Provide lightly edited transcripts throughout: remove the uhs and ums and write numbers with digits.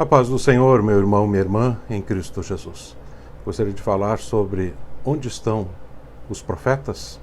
A paz do Senhor, meu irmão, minha irmã, em Cristo Jesus. Gostaria de falar sobre onde estão os profetas.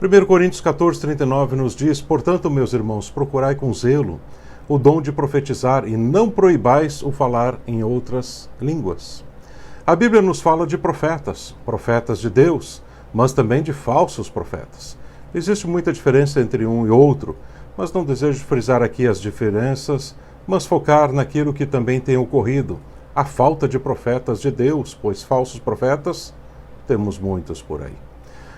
1 Coríntios 14, 39 nos diz: portanto, meus irmãos, procurai com zelo o dom de profetizar e não proibais o falar em outras línguas. A Bíblia nos fala de profetas, profetas de Deus, mas também de falsos profetas. Existe muita diferença entre um e outro, mas não desejo frisar aqui as diferenças, mas focar naquilo que também tem ocorrido, a falta de profetas de Deus, pois falsos profetas temos muitos por aí.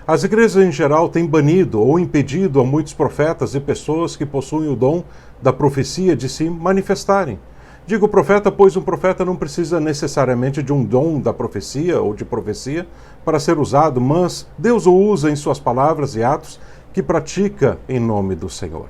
As igrejas em geral têm banido ou impedido a muitos profetas e pessoas que possuem o dom da profecia de se manifestarem. Digo profeta, pois um profeta não precisa necessariamente de um dom da profecia ou de profecia para ser usado, mas Deus o usa em suas palavras e atos que pratica em nome do Senhor.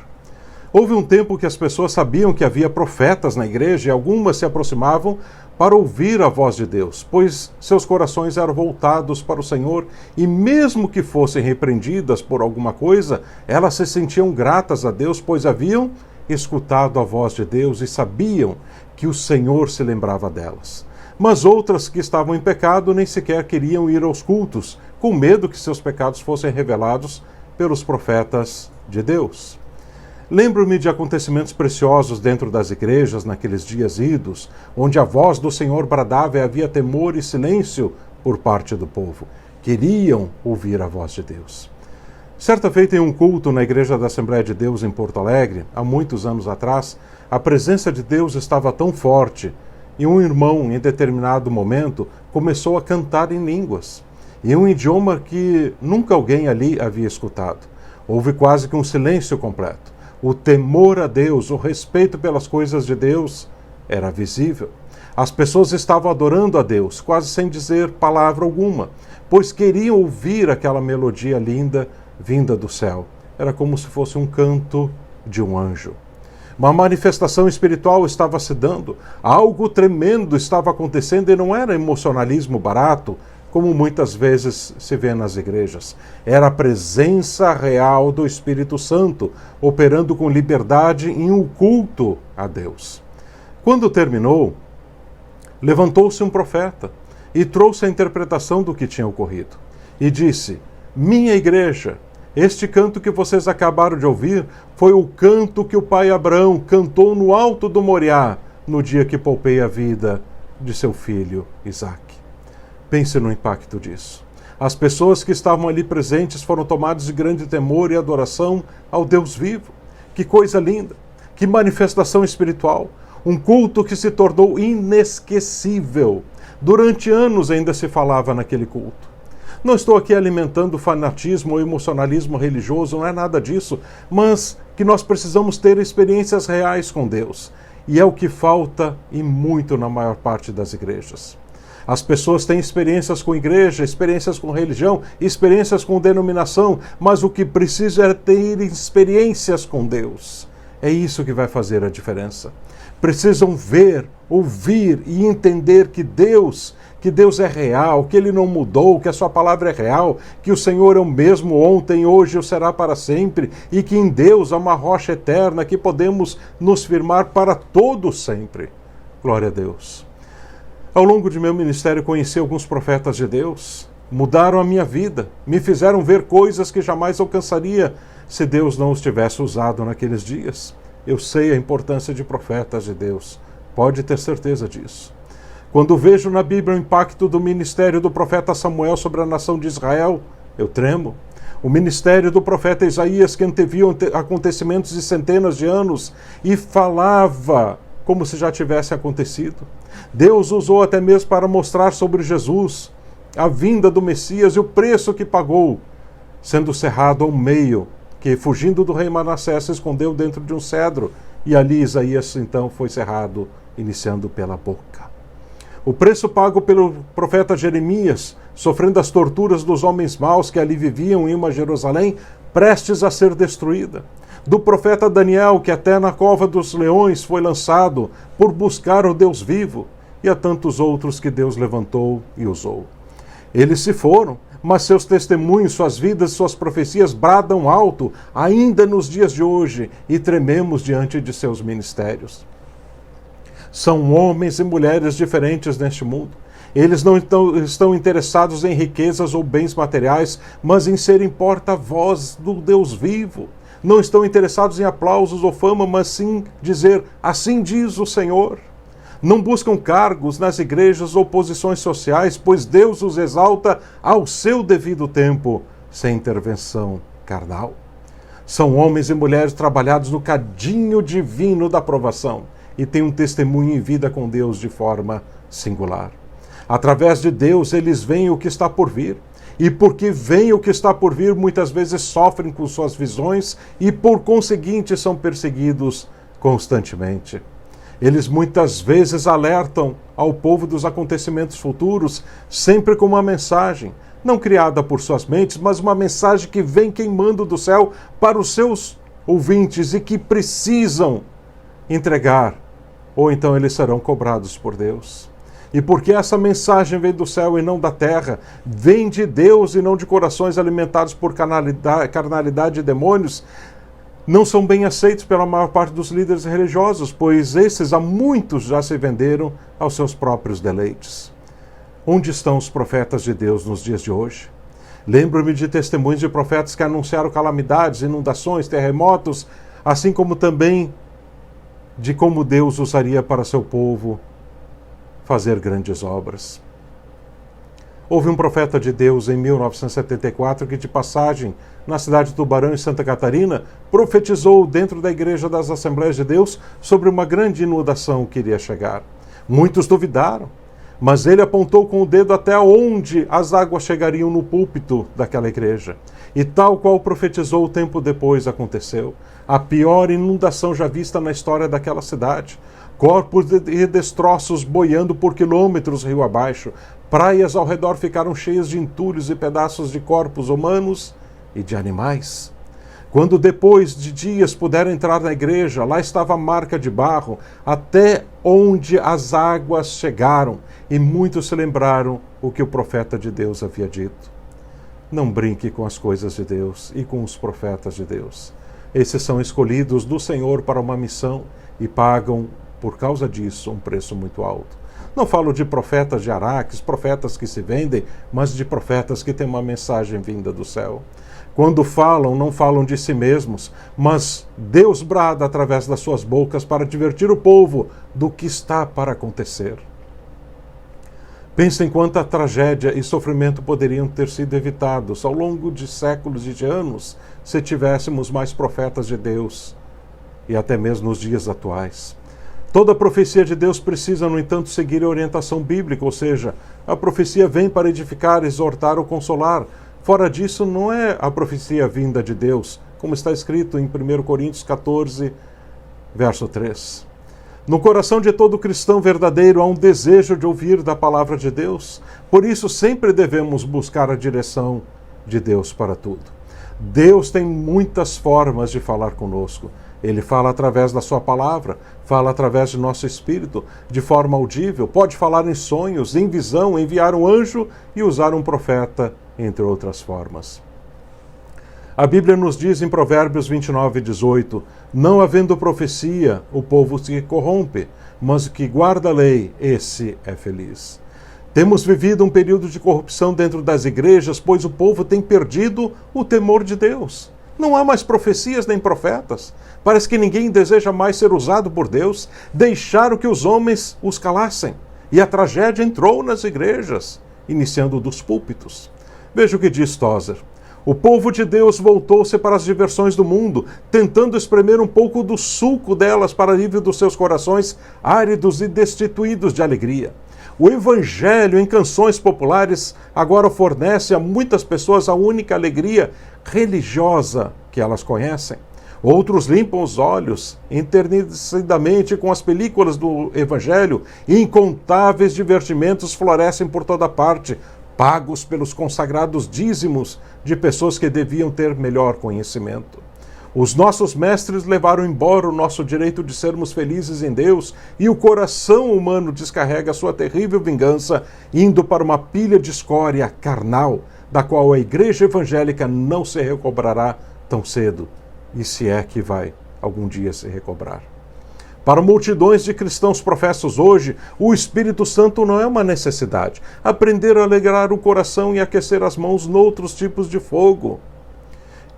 Houve um tempo que as pessoas sabiam que havia profetas na igreja e algumas se aproximavam para ouvir a voz de Deus, pois seus corações eram voltados para o Senhor e mesmo que fossem repreendidas por alguma coisa, elas se sentiam gratas a Deus, pois haviam escutado a voz de Deus e sabiam que o Senhor se lembrava delas. Mas outras que estavam em pecado nem sequer queriam ir aos cultos, com medo que seus pecados fossem revelados pelos profetas de Deus. Lembro-me de acontecimentos preciosos dentro das igrejas naqueles dias idos, onde a voz do Senhor bradava e havia temor e silêncio por parte do povo. Queriam ouvir a voz de Deus. Certa feita em um culto na Igreja da Assembleia de Deus em Porto Alegre, há muitos anos atrás, a presença de Deus estava tão forte e um irmão, em determinado momento, começou a cantar em línguas, em um idioma que nunca alguém ali havia escutado. Houve quase que um silêncio completo. O temor a Deus, o respeito pelas coisas de Deus era visível. As pessoas estavam adorando a Deus, quase sem dizer palavra alguma, pois queriam ouvir aquela melodia linda vinda do céu. Era como se fosse um canto de um anjo. Uma manifestação espiritual estava se dando, algo tremendo estava acontecendo e não era emocionalismo barato, como muitas vezes se vê nas igrejas. Era a presença real do Espírito Santo, operando com liberdade em um culto a Deus. Quando terminou, levantou-se um profeta e trouxe a interpretação do que tinha ocorrido. E disse: minha igreja, este canto que vocês acabaram de ouvir foi o canto que o pai Abraão cantou no alto do Moriá, no dia que poupei a vida de seu filho Isaque. Pense no impacto disso. As pessoas que estavam ali presentes foram tomadas de grande temor e adoração ao Deus vivo. Que coisa linda! Que manifestação espiritual! Um culto que se tornou inesquecível. Durante anos ainda se falava naquele culto. Não estou aqui alimentando fanatismo ou emocionalismo religioso, não é nada disso, mas que nós precisamos ter experiências reais com Deus. E é o que falta e muito na maior parte das igrejas. As pessoas têm experiências com igreja, experiências com religião, experiências com denominação, mas o que precisa é ter experiências com Deus. É isso que vai fazer a diferença. Precisam ver, ouvir e entender que Deus é real, que Ele não mudou, que a sua palavra é real, que o Senhor é o mesmo ontem, hoje e será para sempre, e que em Deus há uma rocha eterna que podemos nos firmar para todo sempre. Glória a Deus. Ao longo de meu ministério conheci alguns profetas de Deus, mudaram a minha vida, me fizeram ver coisas que jamais alcançaria se Deus não os tivesse usado naqueles dias. Eu sei a importância de profetas de Deus, pode ter certeza disso. Quando vejo na Bíblia o impacto do ministério do profeta Samuel sobre a nação de Israel, eu tremo. O ministério do profeta Isaías, que anteviu acontecimentos de centenas de anos e falava como se já tivesse acontecido. Deus usou até mesmo para mostrar sobre Jesus a vinda do Messias e o preço que pagou, sendo cerrado ao meio, que fugindo do rei Manassés se escondeu dentro de um cedro, e ali Isaías então foi cerrado, iniciando pela boca. O preço pago pelo profeta Jeremias, sofrendo as torturas dos homens maus que ali viviam em uma Jerusalém prestes a ser destruída. Do profeta Daniel, que até na cova dos leões foi lançado por buscar o Deus vivo, e a tantos outros que Deus levantou e usou. Eles se foram, mas seus testemunhos, suas vidas, suas profecias bradam alto, ainda nos dias de hoje, e trememos diante de seus ministérios. São homens e mulheres diferentes neste mundo. Eles não estão interessados em riquezas ou bens materiais, mas em serem porta-voz do Deus vivo. Não estão interessados em aplausos ou fama, mas sim dizer, assim diz o Senhor. Não buscam cargos nas igrejas ou posições sociais, pois Deus os exalta ao seu devido tempo, sem intervenção carnal. São homens e mulheres trabalhados no cadinho divino da aprovação e têm um testemunho em vida com Deus de forma singular. Através de Deus, eles veem o que está por vir. E porque veem o que está por vir, muitas vezes sofrem com suas visões e, por conseguinte, são perseguidos constantemente. Eles muitas vezes alertam ao povo dos acontecimentos futuros, sempre com uma mensagem, não criada por suas mentes, mas uma mensagem que vem queimando do céu para os seus ouvintes e que precisam entregar, ou então eles serão cobrados por Deus. E porque essa mensagem vem do céu e não da terra, vem de Deus e não de corações alimentados por carnalidade e demônios, não são bem aceitos pela maior parte dos líderes religiosos, pois esses há muitos já se venderam aos seus próprios deleites. Onde estão os profetas de Deus nos dias de hoje? Lembro-me de testemunhos de profetas que anunciaram calamidades, inundações, terremotos, assim como também de como Deus usaria para seu povo fazer grandes obras. Houve um profeta de Deus em 1974 que, de passagem na cidade de Tubarão, em Santa Catarina, profetizou dentro da Igreja das Assembleias de Deus sobre uma grande inundação que iria chegar. Muitos duvidaram, mas ele apontou com o dedo até onde as águas chegariam no púlpito daquela igreja. E tal qual profetizou, tempo depois aconteceu. A pior inundação já vista na história daquela cidade. Corpos e destroços boiando por quilômetros rio abaixo. Praias ao redor ficaram cheias de entulhos e pedaços de corpos humanos e de animais. Quando depois de dias puderam entrar na igreja, lá estava a marca de barro, até onde as águas chegaram, e muitos se lembraram o que o profeta de Deus havia dito. Não brinque com as coisas de Deus e com os profetas de Deus. Esses são escolhidos do Senhor para uma missão e pagam, por causa disso, um preço muito alto. Não falo de profetas de Araques, profetas que se vendem, mas de profetas que têm uma mensagem vinda do céu. Quando falam, não falam de si mesmos, mas Deus brada através das suas bocas para divertir o povo do que está para acontecer. Pensem quanta tragédia e sofrimento poderiam ter sido evitados ao longo de séculos e de anos se tivéssemos mais profetas de Deus e até mesmo nos dias atuais. Toda profecia de Deus precisa, no entanto, seguir a orientação bíblica, ou seja, a profecia vem para edificar, exortar ou consolar. Fora disso, não é a profecia vinda de Deus, como está escrito em 1 Coríntios 14, verso 3. No coração de todo cristão verdadeiro há um desejo de ouvir da palavra de Deus. Por isso, sempre devemos buscar a direção de Deus para tudo. Deus tem muitas formas de falar conosco. Ele fala através da sua palavra, fala através de nosso espírito, de forma audível, pode falar em sonhos, em visão, enviar um anjo e usar um profeta, entre outras formas. A Bíblia nos diz em Provérbios 29:18, não havendo profecia, o povo se corrompe, mas o que guarda a lei, esse é feliz. Temos vivido um período de corrupção dentro das igrejas, pois o povo tem perdido o temor de Deus. Não há mais profecias nem profetas. Parece que ninguém deseja mais ser usado por Deus. Deixaram que os homens os calassem. E a tragédia entrou nas igrejas, iniciando dos púlpitos. Veja o que diz Tozer. O povo de Deus voltou-se para as diversões do mundo, tentando espremer um pouco do suco delas para alívio dos seus corações áridos e destituídos de alegria. O evangelho em canções populares agora fornece a muitas pessoas a única alegria religiosa que elas conhecem. Outros limpam os olhos enternecidamente com as películas do evangelho e incontáveis divertimentos florescem por toda parte, pagos pelos consagrados dízimos de pessoas que deviam ter melhor conhecimento. Os nossos mestres levaram embora o nosso direito de sermos felizes em Deus e o coração humano descarrega sua terrível vingança, indo para uma pilha de escória carnal, da qual a igreja evangélica não se recobrará tão cedo, e se é que vai algum dia se recobrar. Para multidões de cristãos professos hoje, o Espírito Santo não é uma necessidade. Aprender a alegrar o coração e aquecer as mãos noutros tipos de fogo.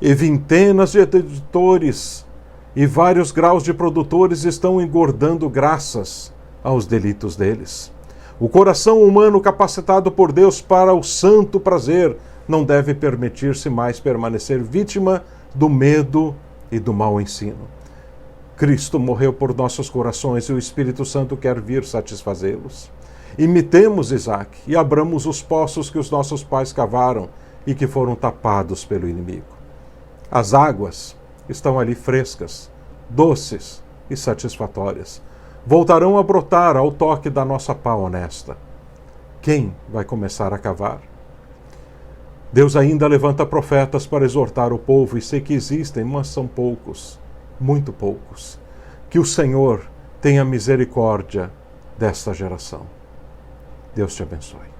E vintenas de editores e vários graus de produtores estão engordando graças aos delitos deles. O coração humano capacitado por Deus para o santo prazer não deve permitir-se mais permanecer vítima do medo e do mau ensino. Cristo morreu por nossos corações e o Espírito Santo quer vir satisfazê-los. Imitemos Isaac e abramos os poços que os nossos pais cavaram e que foram tapados pelo inimigo. As águas estão ali frescas, doces e satisfatórias. Voltarão a brotar ao toque da nossa pá honesta. Quem vai começar a cavar? Deus ainda levanta profetas para exortar o povo, e sei que existem, mas são poucos, muito poucos. Que o Senhor tenha misericórdia desta geração. Deus te abençoe.